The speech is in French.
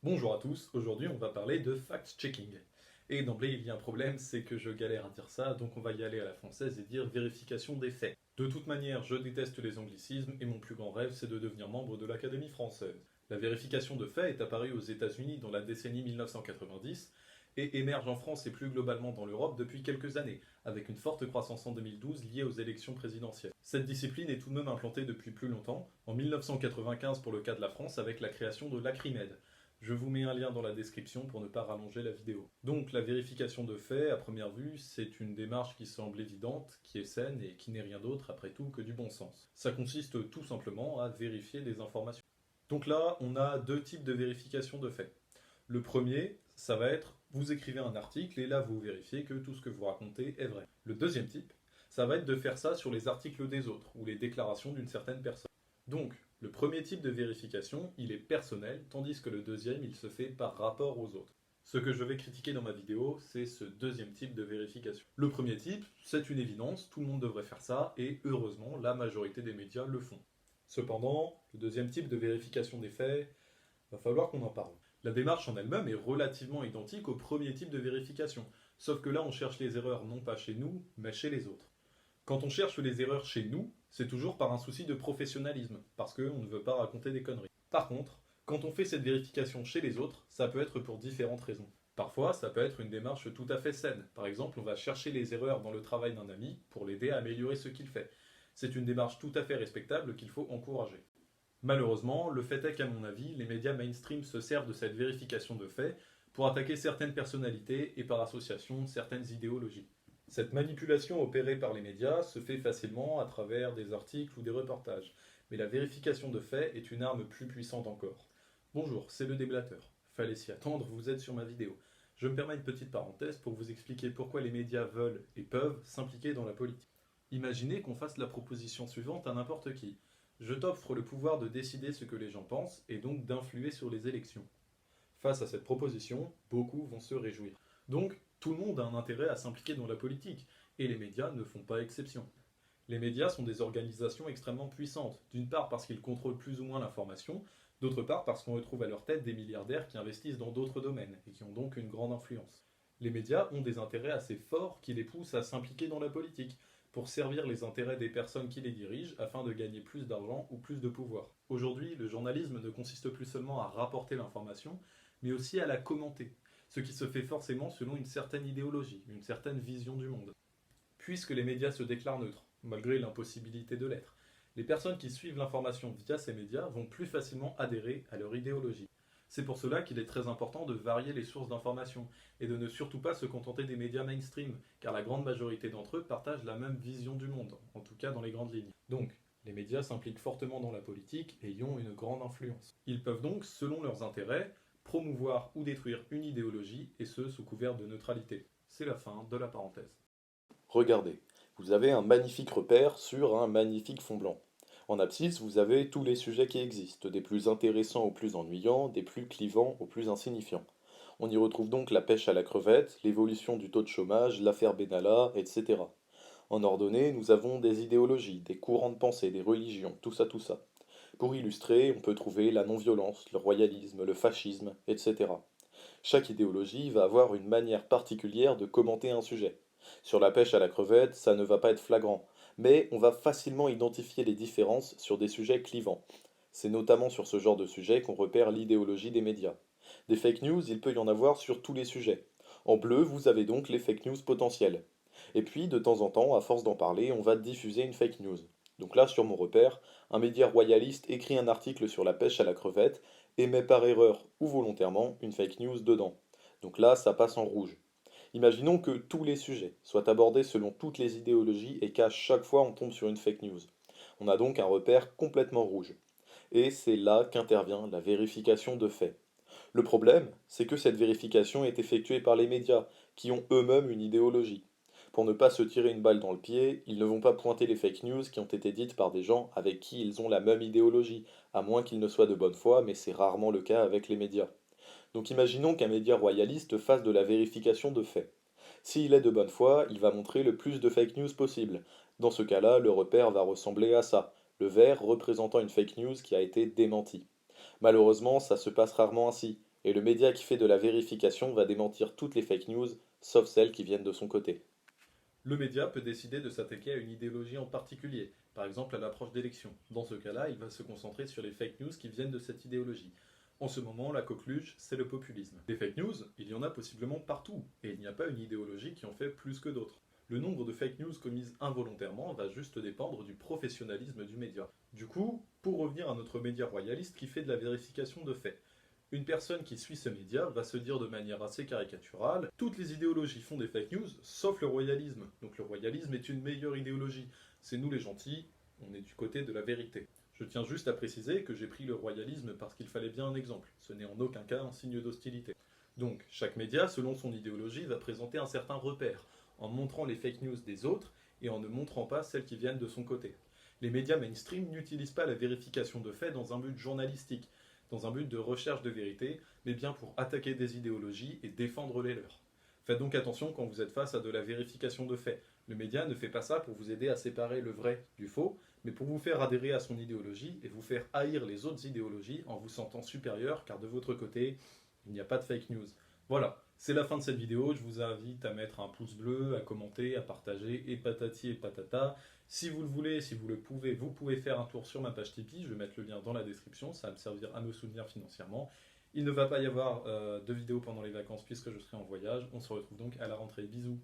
Bonjour à tous, aujourd'hui on va parler de fact-checking. Et d'emblée il y a un problème, c'est que je galère à dire ça, donc on va y aller à la française et dire vérification des faits. De toute manière, je déteste les anglicismes et mon plus grand rêve c'est de devenir membre de l'Académie française. La vérification de faits est apparue aux États-Unis dans la décennie 1990 et émerge en France et plus globalement dans l'Europe depuis quelques années, avec une forte croissance en 2012 liée aux élections présidentielles. Cette discipline est tout de même implantée depuis plus longtemps, en 1995 pour le cas de la France avec la création de l'Acrimed. Je vous mets un lien dans la description pour ne pas rallonger la vidéo. Donc la vérification de faits, à première vue, c'est une démarche qui semble évidente, qui est saine et qui n'est rien d'autre après tout que du bon sens. Ça consiste tout simplement à vérifier des informations. Donc là, on a deux types de vérification de faits. Le premier, ça va être, vous écrivez un article et là vous vérifiez que tout ce que vous racontez est vrai. Le deuxième type, ça va être de faire ça sur les articles des autres ou les déclarations d'une certaine personne. Donc, le premier type de vérification, il est personnel, tandis que le deuxième, il se fait par rapport aux autres. Ce que je vais critiquer dans ma vidéo, c'est ce deuxième type de vérification. Le premier type, c'est une évidence, tout le monde devrait faire ça, et heureusement, la majorité des médias le font. Cependant, le deuxième type de vérification des faits, va falloir qu'on en parle. La démarche en elle-même est relativement identique au premier type de vérification, sauf que là on cherche les erreurs non pas chez nous, mais chez les autres. Quand on cherche les erreurs chez nous, c'est toujours par un souci de professionnalisme, parce qu'on ne veut pas raconter des conneries. Par contre, quand on fait cette vérification chez les autres, ça peut être pour différentes raisons. Parfois, ça peut être une démarche tout à fait saine. Par exemple, on va chercher les erreurs dans le travail d'un ami pour l'aider à améliorer ce qu'il fait. C'est une démarche tout à fait respectable qu'il faut encourager. Malheureusement, le fait est qu'à mon avis, les médias mainstream se servent de cette vérification de faits pour attaquer certaines personnalités et par association certaines idéologies. Cette manipulation opérée par les médias se fait facilement à travers des articles ou des reportages, mais la vérification de faits est une arme plus puissante encore. Bonjour, c'est le déblateur. Fallait s'y attendre, vous êtes sur ma vidéo. Je me permets une petite parenthèse pour vous expliquer pourquoi les médias veulent et peuvent s'impliquer dans la politique. Imaginez qu'on fasse la proposition suivante à n'importe qui. Je t'offre le pouvoir de décider ce que les gens pensent et donc d'influer sur les élections. Face à cette proposition, beaucoup vont se réjouir. Donc, tout le monde a un intérêt à s'impliquer dans la politique, et les médias ne font pas exception. Les médias sont des organisations extrêmement puissantes, d'une part parce qu'ils contrôlent plus ou moins l'information, d'autre part parce qu'on retrouve à leur tête des milliardaires qui investissent dans d'autres domaines, et qui ont donc une grande influence. Les médias ont des intérêts assez forts qui les poussent à s'impliquer dans la politique, pour servir les intérêts des personnes qui les dirigent afin de gagner plus d'argent ou plus de pouvoir. Aujourd'hui, le journalisme ne consiste plus seulement à rapporter l'information, mais aussi à la commenter, ce qui se fait forcément selon une certaine idéologie, une certaine vision du monde. Puisque les médias se déclarent neutres, malgré l'impossibilité de l'être, les personnes qui suivent l'information via ces médias vont plus facilement adhérer à leur idéologie. C'est pour cela qu'il est très important de varier les sources d'information et de ne surtout pas se contenter des médias mainstream, car la grande majorité d'entre eux partagent la même vision du monde, en tout cas dans les grandes lignes. Donc, les médias s'impliquent fortement dans la politique et y ont une grande influence. Ils peuvent donc, selon leurs intérêts, promouvoir ou détruire une idéologie, et ce sous couvert de neutralité. C'est la fin de la parenthèse. Regardez, vous avez un magnifique repère sur un magnifique fond blanc. En abscisse, vous avez tous les sujets qui existent, des plus intéressants aux plus ennuyants, des plus clivants aux plus insignifiants. On y retrouve donc la pêche à la crevette, l'évolution du taux de chômage, l'affaire Benalla, etc. En ordonnée, nous avons des idéologies, des courants de pensée, des religions, tout ça, tout ça. Pour illustrer, on peut trouver la non-violence, le royalisme, le fascisme, etc. Chaque idéologie va avoir une manière particulière de commenter un sujet. Sur la pêche à la crevette, ça ne va pas être flagrant, mais on va facilement identifier les différences sur des sujets clivants. C'est notamment sur ce genre de sujet qu'on repère l'idéologie des médias. Des fake news, il peut y en avoir sur tous les sujets. En bleu, vous avez donc les fake news potentielles. Et puis, de temps en temps, à force d'en parler, on va diffuser une fake news. Donc là, sur mon repère, un média royaliste écrit un article sur la pêche à la crevette et met par erreur ou volontairement une fake news dedans. Donc là, ça passe en rouge. Imaginons que tous les sujets soient abordés selon toutes les idéologies et qu'à chaque fois on tombe sur une fake news. On a donc un repère complètement rouge. Et c'est là qu'intervient la vérification de faits. Le problème, c'est que cette vérification est effectuée par les médias, qui ont eux-mêmes une idéologie. Pour ne pas se tirer une balle dans le pied, ils ne vont pas pointer les fake news qui ont été dites par des gens avec qui ils ont la même idéologie, à moins qu'ils ne soient de bonne foi, mais c'est rarement le cas avec les médias. Donc imaginons qu'un média royaliste fasse de la vérification de faits. S'il est de bonne foi, il va montrer le plus de fake news possible. Dans ce cas-là, le repère va ressembler à ça, le vert représentant une fake news qui a été démentie. Malheureusement, ça se passe rarement ainsi. Et le média qui fait de la vérification va démentir toutes les fake news, sauf celles qui viennent de son côté. Le média peut décider de s'attaquer à une idéologie en particulier, par exemple à l'approche d'élections. Dans ce cas-là, il va se concentrer sur les fake news qui viennent de cette idéologie. En ce moment, la coqueluche, c'est le populisme. Des fake news, il y en a possiblement partout, et il n'y a pas une idéologie qui en fait plus que d'autres. Le nombre de fake news commises involontairement va juste dépendre du professionnalisme du média. Du coup, pour revenir à notre média royaliste qui fait de la vérification de faits, une personne qui suit ce média va se dire de manière assez caricaturale, toutes les idéologies font des fake news, sauf le royalisme. Donc le royalisme est une meilleure idéologie. C'est nous les gentils, on est du côté de la vérité. Je tiens juste à préciser que j'ai pris le royalisme parce qu'il fallait bien un exemple. Ce n'est en aucun cas un signe d'hostilité. Donc, chaque média, selon son idéologie, va présenter un certain repère, en montrant les fake news des autres et en ne montrant pas celles qui viennent de son côté. Les médias mainstream n'utilisent pas la vérification de faits dans un but journalistique, dans un but de recherche de vérité, mais bien pour attaquer des idéologies et défendre les leurs. Faites donc attention quand vous êtes face à de la vérification de faits. Le média ne fait pas ça pour vous aider à séparer le vrai du faux, mais pour vous faire adhérer à son idéologie et vous faire haïr les autres idéologies en vous sentant supérieur, car de votre côté, il n'y a pas de fake news. Voilà, c'est la fin de cette vidéo. Je vous invite à mettre un pouce bleu, à commenter, à partager, et patati et patata. Si vous le voulez, si vous le pouvez, vous pouvez faire un tour sur ma page Tipeee. Je vais mettre le lien dans la description, ça va me servir à me soutenir financièrement. Il ne va pas y avoir de vidéo pendant les vacances puisque je serai en voyage. On se retrouve donc à la rentrée. Bisous.